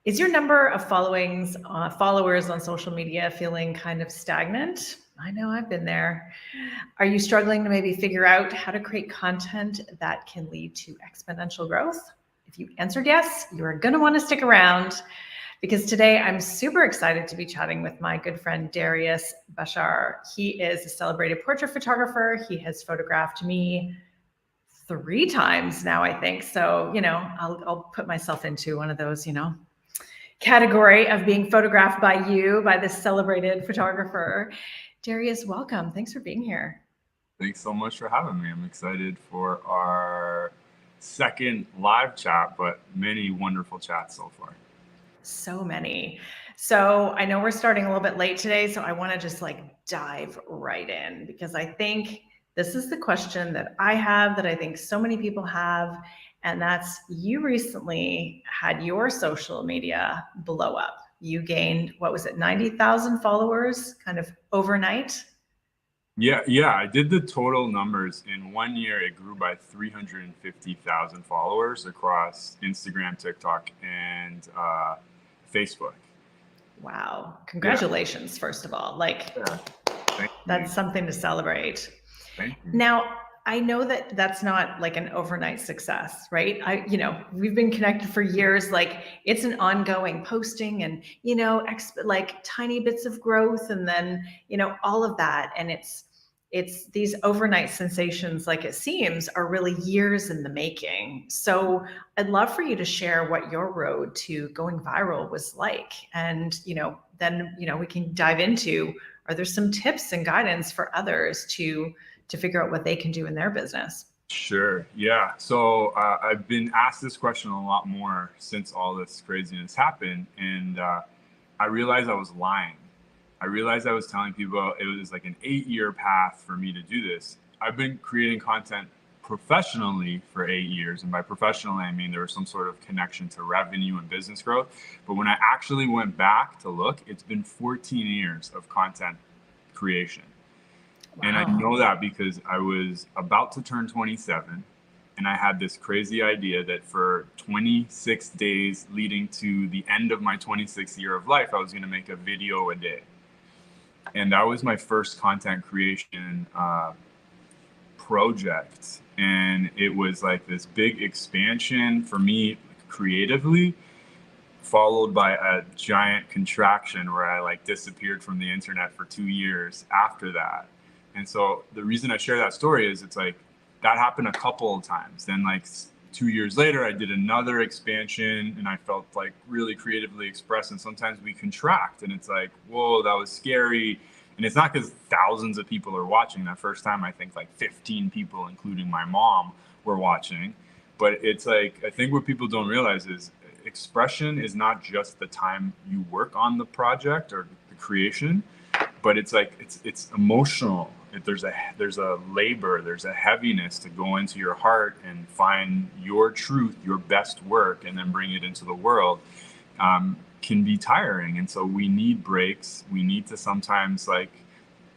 Is your number of followers on social media feeling kind of stagnant? I know I've been there. Are you struggling to maybe figure out how to create content that can lead to exponential growth? If you answered yes, you are going to want to stick around because today I'm super excited to be chatting with my good friend Darius Bashar. He is a celebrated portrait photographer. He has photographed me 3 times now, I think. So, I'll put myself into one of those, category of being photographed by you, by this celebrated photographer. Darius, welcome. Thanks for being here. Thanks so much for having me. I'm excited for our second live chat, but many wonderful chats so far. So many. So I know we're starting a little bit late today, so I want to just dive right in because I think this is the question that I have, that I think so many people have, and that's you recently had your social media blow up. You gained, 90,000 followers kind of overnight? Yeah, I did the total numbers. In 1 year, it grew by 350,000 followers across Instagram, TikTok, and Facebook. Wow. Congratulations, first of all. That's something to celebrate. Thank you. Now, I know that that's not an overnight success, right? We've been connected for years. It's an ongoing posting and, tiny bits of growth and then, all of that. And it's these overnight sensations, like it seems, are really years in the making. So I'd love for you to share what your road to going viral was like. And, then, we can dive into, are there some tips and guidance for others to figure out what they can do in their business? Sure. Yeah. So I've been asked this question a lot more since all this craziness happened. And I realized I was lying. I realized I was telling people it was like an 8-year path for me to do this. I've been creating content professionally for 8 years. And by professionally, I mean there was some sort of connection to revenue and business growth. But when I actually went back to look, it's been 14 years of content creation. Wow. And I know that because I was about to turn 27 and I had this crazy idea that for 26 days leading to the end of my 26th year of life, I was going to make a video a day. And that was my first content creation project. And it was like this big expansion for me creatively, followed by a giant contraction where I disappeared from the internet for 2 years after that. And so the reason I share that story is that happened a couple of times. Then 2 years later, I did another expansion and I felt really creatively expressed. And sometimes we contract and it's whoa, that was scary. And it's not because thousands of people are watching. That first time, I think 15 people, including my mom, were watching. But it's I think what people don't realize is expression is not just the time you work on the project or the creation, but it's it's emotional. There's a labor, there's a heaviness to go into your heart and find your truth, your best work, and then bring it into the world. Can be tiring. And so we need breaks. We need to sometimes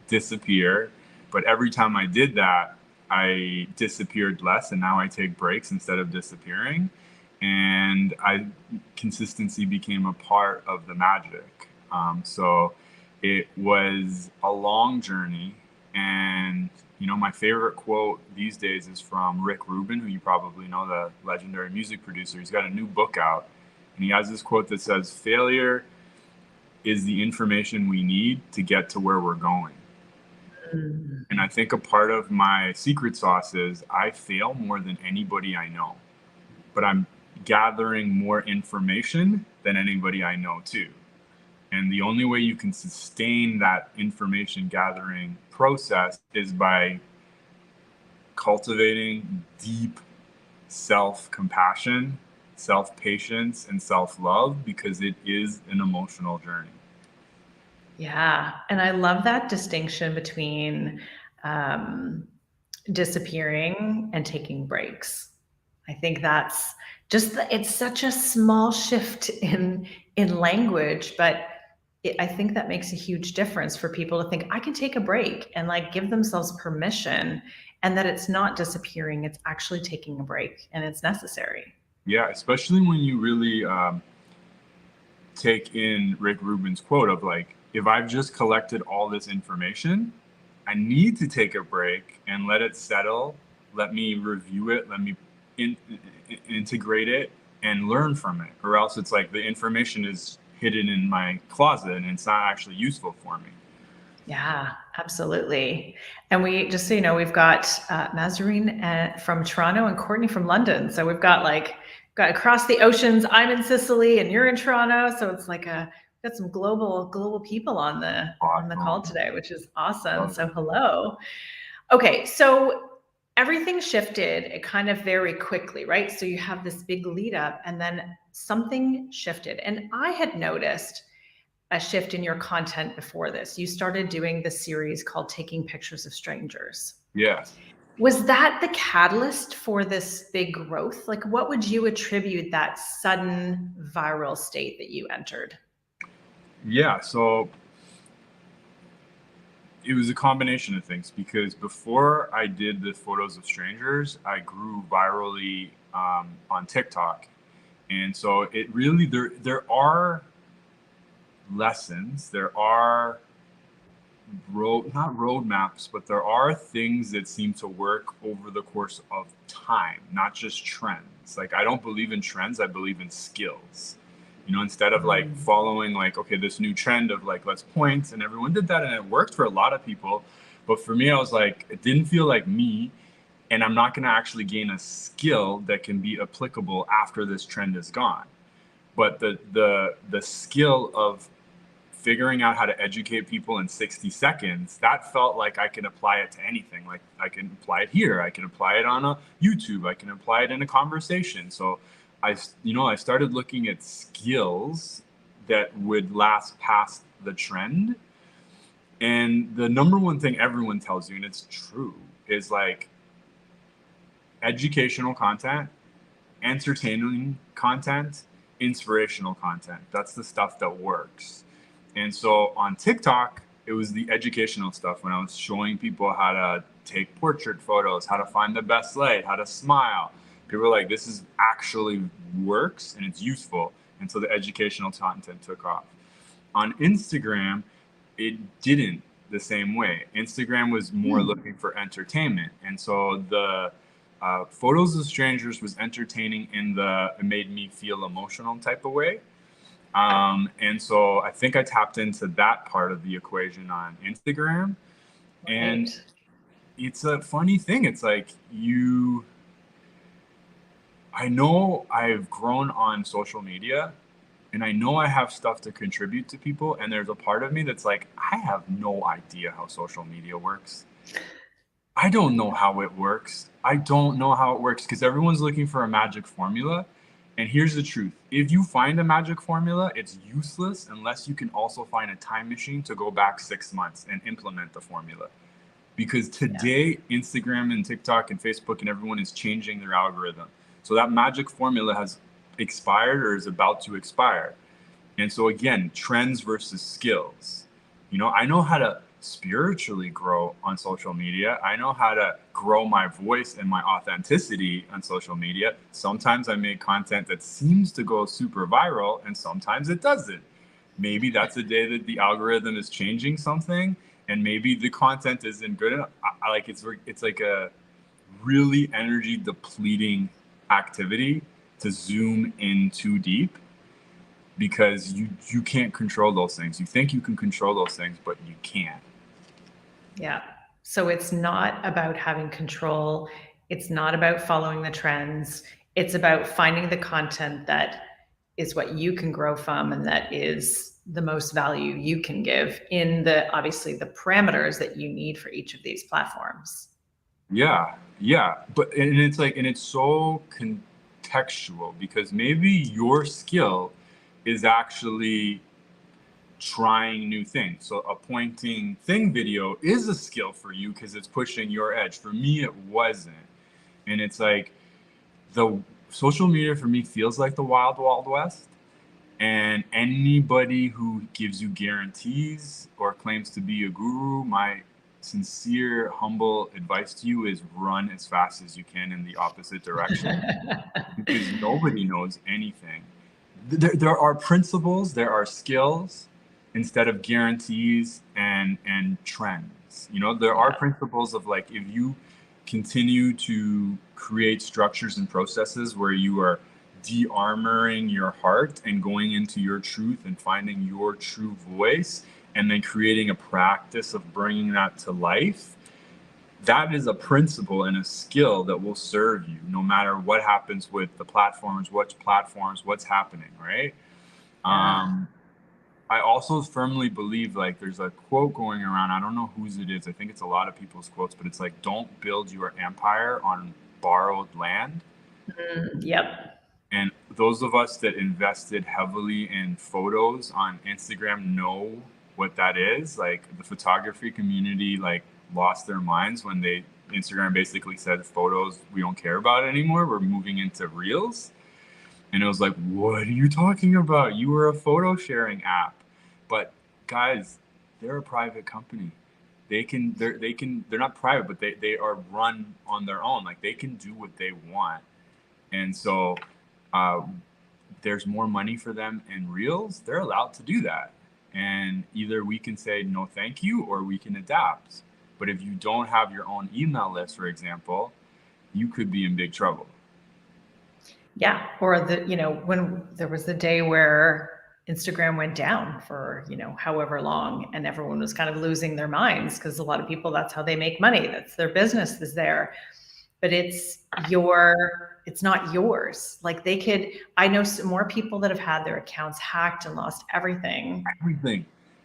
disappear. But every time I did that, I disappeared less. And now I take breaks instead of disappearing. And consistency became a part of the magic. So it was a long journey. And, my favorite quote these days is from Rick Rubin, who you probably know, the legendary music producer. He's got a new book out. And he has this quote that says, failure is the information we need to get to where we're going. Mm. And I think a part of my secret sauce is I fail more than anybody I know. But I'm gathering more information than anybody I know too. And the only way you can sustain that information gathering process is by cultivating deep self-compassion, self-patience, and self-love, because it is an emotional journey. Yeah. And I love that distinction between disappearing and taking breaks. I think that's it's such a small shift in language, but I think that makes a huge difference for people to think I can take a break and give themselves permission, and that it's not disappearing, it's actually taking a break and it's necessary. Yeah, especially when you really take in Rick Rubin's quote of like, if I've just collected all this information, I need to take a break and let it settle. Let me review it. Let me integrate it and learn from it. Or else it's like the information is hidden in my closet and it's not actually useful for me. Yeah, absolutely. And we just so you know, we've got Mazarine from Toronto and Courtney from London. So we've got across the oceans. I'm in Sicily and you're in Toronto. So it's like we've got some global people on the call today, which is awesome. So hello. Okay, so everything shifted it kind of very quickly, right? So you have this big lead up and then something shifted. And I had noticed a shift in your content before this. You started doing the series called Taking Pictures of Strangers. Yeah. Was that the catalyst for this big growth? Like, what would you attribute that sudden viral state that you entered? Yeah, so it was a combination of things, because before I did the photos of strangers, I grew virally on TikTok. And so it really, there are lessons, there are not roadmaps, but there are things that seem to work over the course of time, not just trends. Like, I don't believe in trends, I believe in skills. You know, instead of like following like, okay, this new trend of like, let's point, and everyone did that and it worked for a lot of people. But for me, I was like, it didn't feel like me, and I'm not going to actually gain a skill that can be applicable after this trend is gone. But the skill of figuring out how to educate people in 60 seconds, that felt like I can apply it to anything. Like, I can apply it here, I can apply it on a YouTube, I can apply it in a conversation. So I started looking at skills that would last past the trend. And the number one thing everyone tells you, and it's true, is like educational content, entertaining content, inspirational content. That's the stuff that works. And so on TikTok, it was the educational stuff when I was showing people how to take portrait photos, how to find the best light, how to smile. People were like, this is actually works and it's useful. And so the educational content took off. On Instagram, it didn't the same way. Instagram was more looking for entertainment. And so the photos of strangers was entertaining in it made me feel emotional type of way. And so I think I tapped into that part of the equation on Instagram. Right. And it's a funny thing. It's like I know I've grown on social media and I know I have stuff to contribute to people. And there's a part of me that's like, I have no idea how social media works. I don't know how it works. I don't know how it works because everyone's looking for a magic formula. And here's the truth. If you find a magic formula, it's useless unless you can also find a time machine to go back 6 months and implement the formula. Because today, Instagram and TikTok and Facebook and everyone is changing their algorithm. So that magic formula has expired or is about to expire. And so again, trends versus skills. You know, I know how to spiritually grow on social media. I know how to grow my voice and my authenticity on social media. Sometimes I make content that seems to go super viral and sometimes it doesn't. Maybe that's a day that the algorithm is changing something and maybe the content isn't good enough. It's like a really energy depleting activity to zoom in too deep, because you can't control those things. You think you can control those things, but you can't. Yeah. So it's not about having control. It's not about following the trends. It's about finding the content that is what you can grow from and that is the most value you can give in obviously the parameters that you need for each of these platforms. Yeah. But it's so contextual, because maybe your skill is actually trying new things. So a pointing thing video is a skill for you because it's pushing your edge. For me, it wasn't. And it's like the social media for me feels like the wild, wild west. And anybody who gives you guarantees or claims to be a guru, my sincere, humble advice to you is run as fast as you can in the opposite direction, because nobody knows anything. there are principles, there are skills instead of guarantees and trends. You know, there are Yeah. principles of like, if you continue to create structures and processes where you are de-armoring your heart and going into your truth and finding your true voice, and then creating a practice of bringing that to life, that is a principle and a skill that will serve you no matter what happens with the platforms, what's happening, right? Yeah. I also firmly believe, like, there's a quote going around. I don't know whose it is. I think it's a lot of people's quotes, but it's like, don't build your empire on borrowed land. Yep. And those of us that invested heavily in photos on Instagram know what that is. Like, the photography community, like, lost their minds when Instagram basically said, photos we don't care about anymore. We're moving into reels. And it was like, what are you talking about? You were a photo sharing app. But guys, they're a private company. They're not private, but they are run on their own. Like, they can do what they want. And so uh, there's more money for them in reels. They're allowed to do that. And either we can say no thank you, or we can adapt. But if you don't have your own email list, for example, you could be in big trouble. Yeah. Or when there was the day where Instagram went down for, however long, and everyone was kind of losing their minds because a lot of people, that's how they make money. That's their business is there. But it's not yours. Like, I know some more people that have had their accounts hacked and lost everything.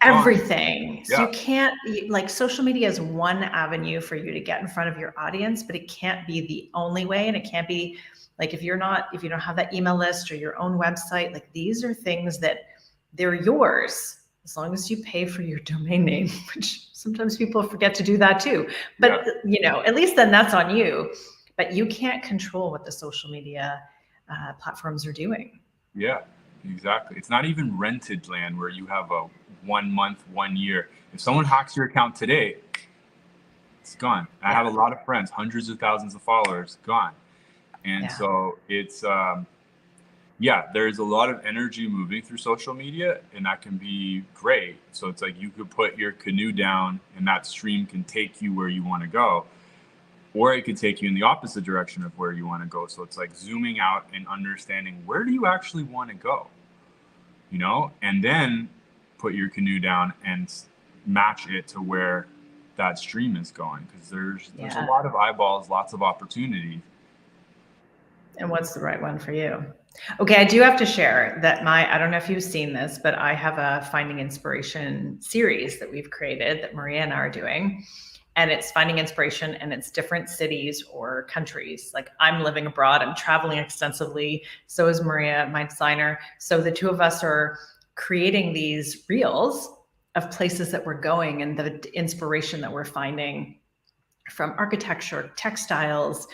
Everything. So Yeah. you can't, like, social media is one avenue for you to get in front of your audience, but it can't be the only way. And it can't be like, if you don't have that email list or your own website, like, these are things that they're yours as long as you pay for your domain name, which sometimes people forget to do that too. But at least then that's on you. But you can't control what the social media platforms are doing. Yeah, exactly. It's not even rented land where you have a 1 month, 1 year. If someone hacks your account today, it's gone. I have a lot of friends, hundreds of thousands of followers, gone. And so it's, there's a lot of energy moving through social media, and that can be great. So it's like, you could put your canoe down and that stream can take you where you want to go. Or it could take you in the opposite direction of where you want to go. So it's like zooming out and understanding, where do you actually want to go? And then put your canoe down and match it to where that stream is going. Because there's a lot of eyeballs, lots of opportunity. And what's the right one for you? Okay, I do have to share that I don't know if you've seen this, but I have a Finding Inspiration series that we've created that Maria and I are doing. And it's finding inspiration, and it's different cities or countries. Like, I'm living abroad, I'm traveling extensively. So is Maria, my designer. So the two of us are creating these reels of places that we're going and the inspiration that we're finding from architecture, textiles,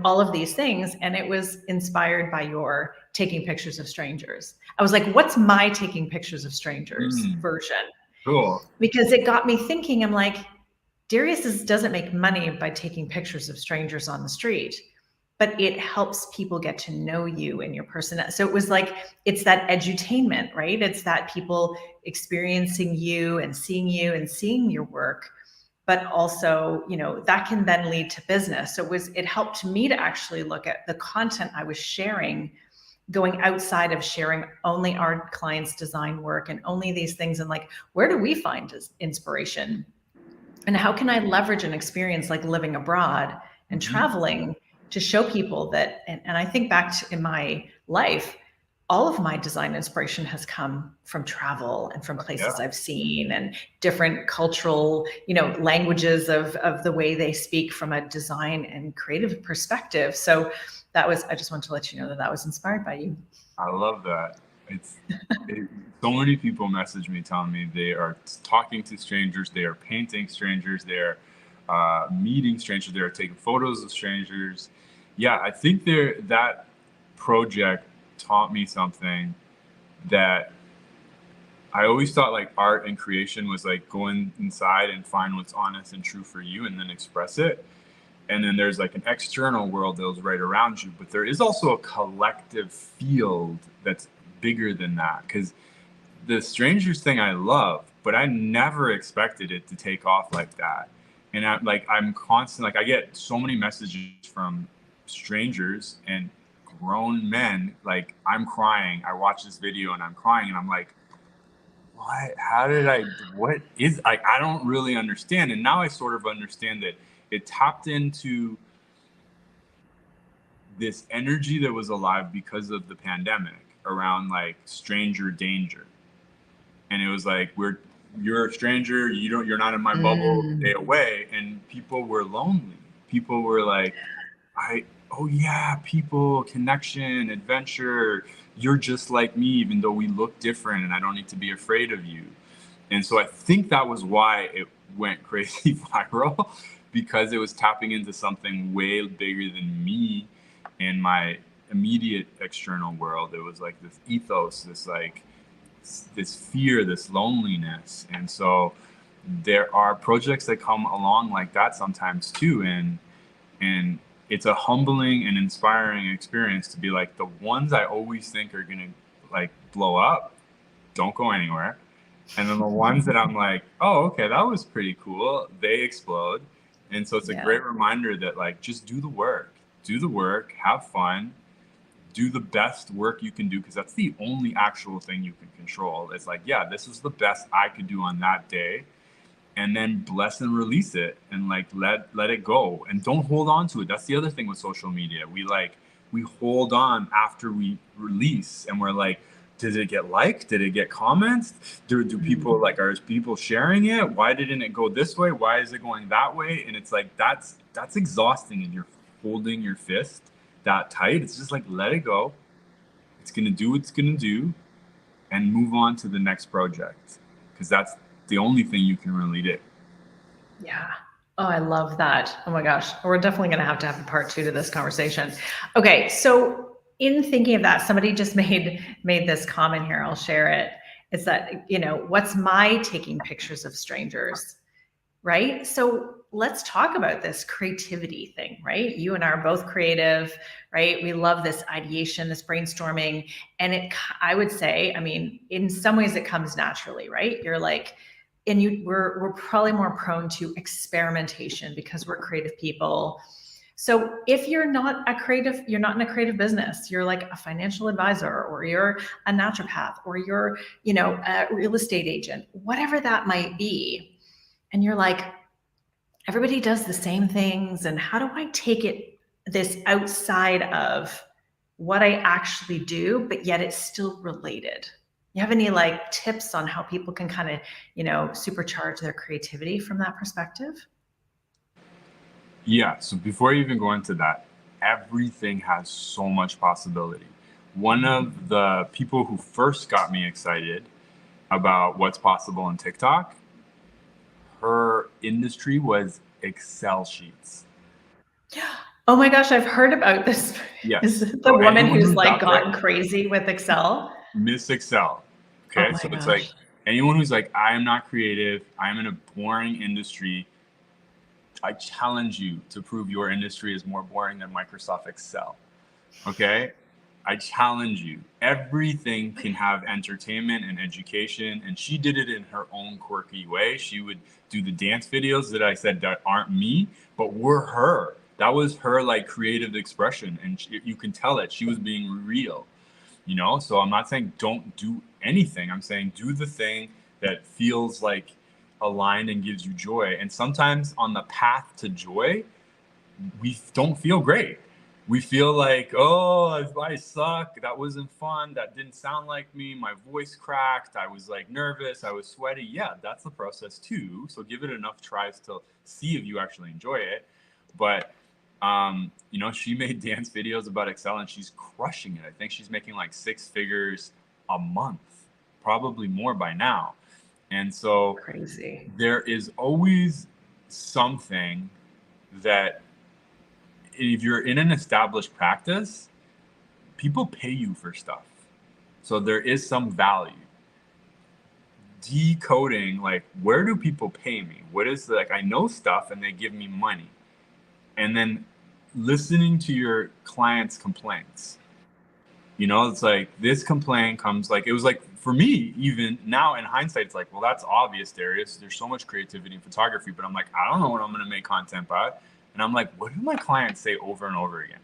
all of these things. And it was inspired by your taking pictures of strangers. I was like, what's my taking pictures of strangers version? Cool. Because it got me thinking, I'm like, Darius doesn't make money by taking pictures of strangers on the street, but it helps people get to know you and your person. So it was like, it's that edutainment, right? It's that people experiencing you and seeing your work, but also, that can then lead to business. So it helped me to actually look at the content I was sharing, going outside of sharing only our clients' design work and only these things. And like, where do we find inspiration? And how can I leverage an experience like living abroad and traveling to show people that, and I think back to in my life, all of my design inspiration has come from travel and from places I've seen and different cultural, languages of the way they speak from a design and creative perspective. So I just wanted to let you know that was inspired by you. I love that. So many people message me telling me they are talking to strangers, they are painting strangers, they are meeting strangers, they are taking photos of strangers. Yeah, I think that project taught me something that I always thought, like, art and creation was like going inside and find what's honest and true for you and then express it. And then there's like an external world that was right around you, but there is also a collective field that's bigger than that, because the strangers thing I love, but I never expected it to take off like that. And I'm constant, like I get so many messages from strangers and grown men, like I'm crying. I watch this video and I'm crying and I'm like, what? How did what is, like, I don't really understand. And now I sort of understand that it tapped into this energy that was alive because of the pandemic around like stranger danger. And it was like, you're a stranger, you're not in my bubble, stay away. And people were lonely. People were like, oh yeah, people, connection, adventure, you're just like me, even though we look different, and I don't need to be afraid of you. And so I think that was why it went crazy viral, because it was tapping into something way bigger than me and my immediate external world. It was like this ethos, this fear, this loneliness. And so there are projects that come along like that sometimes too. And it's a humbling and inspiring experience to be like, the ones I always think are gonna like blow up don't go anywhere. And then the ones that I'm like, oh, okay, that was pretty cool, they explode. And so it's a great reminder that like, just do the work, have fun, do the best work you can do, because that's the only actual thing you can control. It's like, yeah, this is the best I could do on that day. And then bless and release it, and like let it go, and don't hold on to it. That's the other thing with social media. We hold on after we release, and we're like, did it get liked? Did it get comments? Do people like, are people sharing it? Why didn't it go this way? Why is it going that way? And it's like, that's exhausting, and you're holding your fist that tight. It's just like, let it go. It's gonna do what it's gonna do, and move on to the next project, because that's the only thing you can really do. Yeah. Oh, I love that. Oh my gosh. We're definitely going to have a part 2 to this conversation. Okay. So in thinking of that, somebody just made this comment here. I'll share it. It's that, what's my taking pictures of strangers? Right. So let's talk about this creativity thing, right? You and I are both creative, right? We love this ideation, this brainstorming. And I would say, I mean, in some ways it comes naturally, right? You're like, we're probably more prone to experimentation because we're creative people. So if you're not you're not in a creative business, you're like a financial advisor, or you're a naturopath, or you're, a real estate agent, whatever that might be. And you're like, everybody does the same things. And how do I take this outside of what I actually do, but yet it's still related? You have any like tips on how people can kind of, supercharge their creativity from that perspective? Yeah. So before you even go into that, everything has so much possibility. One of the people who first got me excited about what's possible in TikTok, her industry was Excel sheets. Oh my gosh, I've heard about this. Yes. Is it the So woman anyone who's like out there, gotten crazy with Excel? Miss Excel. Oh Okay. my So it's gosh. like, anyone who's like, I am not creative, I'm in a boring industry, I challenge you to prove your industry is more boring than Microsoft Excel. Okay? I challenge you. Everything can have entertainment and education, and she did it in her own quirky way. She would do the dance videos that I said that aren't me, but were her. That was her like creative expression, and you can tell it. She was being real, So I'm not saying don't do anything. I'm saying do the thing that feels like aligned and gives you joy. And sometimes on the path to joy, we don't feel great. We feel like, oh, I suck. That wasn't fun. That didn't sound like me. My voice cracked. I was like nervous. I was sweaty. Yeah, that's the process too. So give it enough tries to see if you actually enjoy it. But she made dance videos about Excel, and she's crushing it. I think she's making like 6 figures a month, probably more by now. And so Crazy. there is always something that, if you're in an established practice, people pay you for stuff. So there is some value. Decoding, like, where do people pay me? What is I know stuff and they give me money. And then listening to your clients' complaints. You know, it's like this complaint comes like, it was like for me, even now in hindsight, it's like, well, that's obvious, Darius. There's so much creativity in photography, but I'm like, I don't know what I'm going to make content by. And I'm like, what do my clients say over and over again?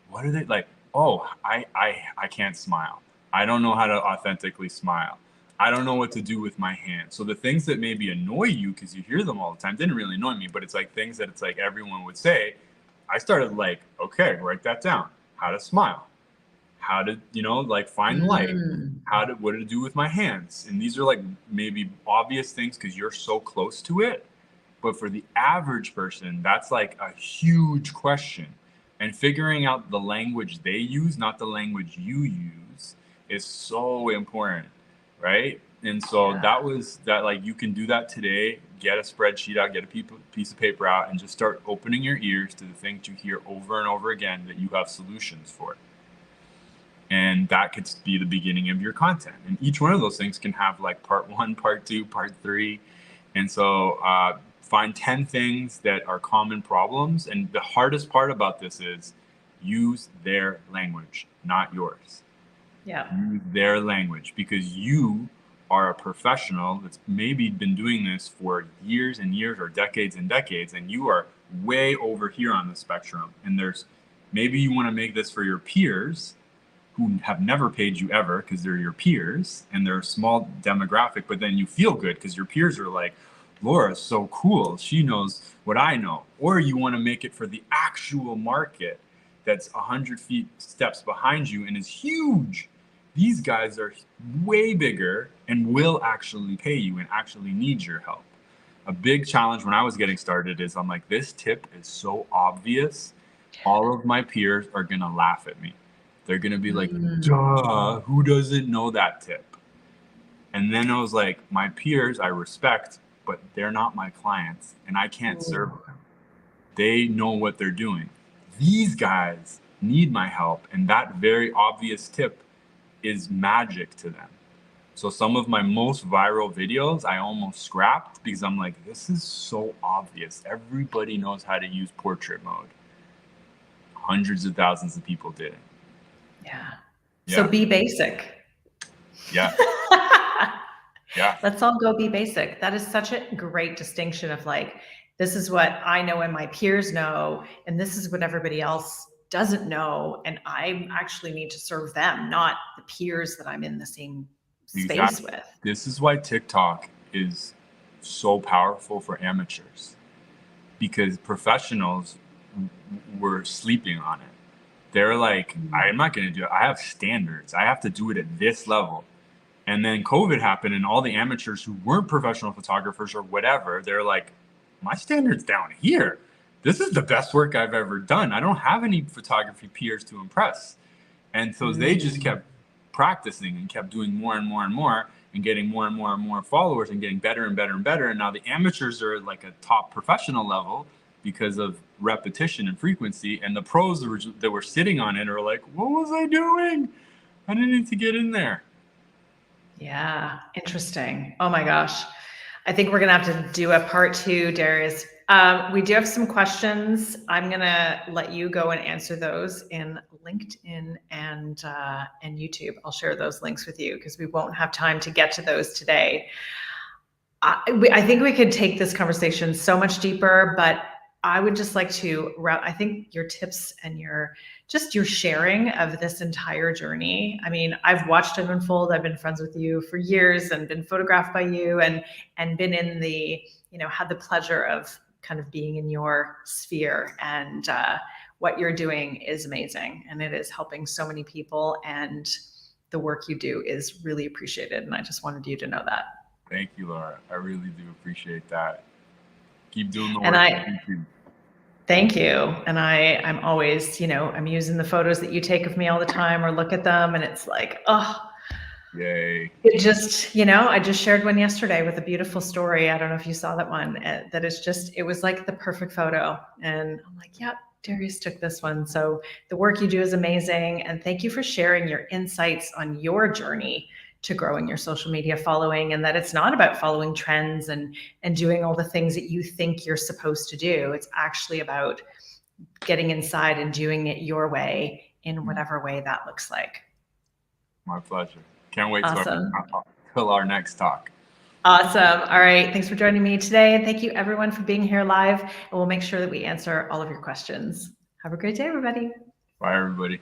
What are they like? Oh, I can't smile. I don't know how to authentically smile. I don't know what to do with my hands. So the things that maybe annoy you because you hear them all the time didn't really annoy me, but it's like things that it's like everyone would say. I started like, okay, write that down. How to smile. How to, you know, like find light. What to do with my hands. And these are like maybe obvious things because you're so close to it. But for the average person, that's like a huge question. And figuring out the language they use, not the language you use, is so important, right? And so that was that, like, you can do that today. Get a spreadsheet out, get a piece of paper out, and just start opening your ears to the things you hear over and over again that you have solutions for. And that could be the beginning of your content. And each one of those things can have like part 1, part 2, part 3. And so find 10 things that are common problems. And the hardest part about this is use their language, not yours. Yeah. Use their language, because you are a professional that's maybe been doing this for years and years or decades and decades, and you are way over here on the spectrum. And there's maybe you want to make this for your peers who have never paid you ever because they're your peers and they're a small demographic, but then you feel good because your peers are like, Laura's so cool. She knows what I know. Or you want to make it for the actual market that's 100 steps behind you and is huge. These guys are way bigger and will actually pay you and actually need your help. A big challenge when I was getting started is I'm like, this tip is so obvious. All of my peers are going to laugh at me. They're going to be like, duh, who doesn't know that tip? And then I was like, my peers I respect, but they're not my clients and I can't serve them. They know what they're doing. These guys need my help. And that very obvious tip is magic to them. So some of my most viral videos, I almost scrapped because I'm like, this is so obvious. Everybody knows how to use portrait mode. Hundreds of thousands of people did it. Yeah. So be basic. Yeah. Yeah. Let's all go be basic. That is such a great distinction of like, this is what I know and my peers know, and this is what everybody else doesn't know. And I actually need to serve them, not the peers that I'm in the same space with. This is why TikTok is so powerful for amateurs, because professionals were sleeping on it. They're like, I'm not going to do it. I have standards. I have to do it at this level. And then COVID happened and all the amateurs who weren't professional photographers or whatever, they're like, my standard's down here. This is the best work I've ever done. I don't have any photography peers to impress. And so they just kept practicing and kept doing more and more and more and getting more and more and more followers and getting better and better and better. And now the amateurs are like a top professional level because of repetition and frequency. And the pros that were sitting on it are like, what was I doing? I didn't need to get in there. Yeah, interesting. Oh my gosh. I think we're going to have to do a part 2, Darius. We do have some questions. I'm going to let you go and answer those in LinkedIn and YouTube. I'll share those links with you because we won't have time to get to those today. I think we could take this conversation so much deeper, but I would just like to, I think your tips and your sharing of this entire journey. I mean, I've watched it unfold. I've been friends with you for years and been photographed by you and been in the, had the pleasure of kind of being in your sphere, and what you're doing is amazing and it is helping so many people, and the work you do is really appreciated. And I just wanted you to know that. Thank you, Laura. I really do appreciate that. Keep doing the work. Thank you. And I'm always, I'm using the photos that you take of me all the time or look at them. And it's like, oh, yay. It just, I just shared one yesterday with a beautiful story. I don't know if you saw that one, that is just, it was like the perfect photo. And I'm like, yeah, Darius took this one. So the work you do is amazing. And thank you for sharing your insights on your journey to growing your social media following, and that it's not about following trends and doing all the things that you think you're supposed to do. It's actually about getting inside and doing it your way in whatever way that looks like. My pleasure. Can't wait Awesome. till our next talk. Awesome. All right. Thanks for joining me today. And thank you everyone for being here live. And we'll make sure that we answer all of your questions. Have a great day, everybody. Bye, everybody.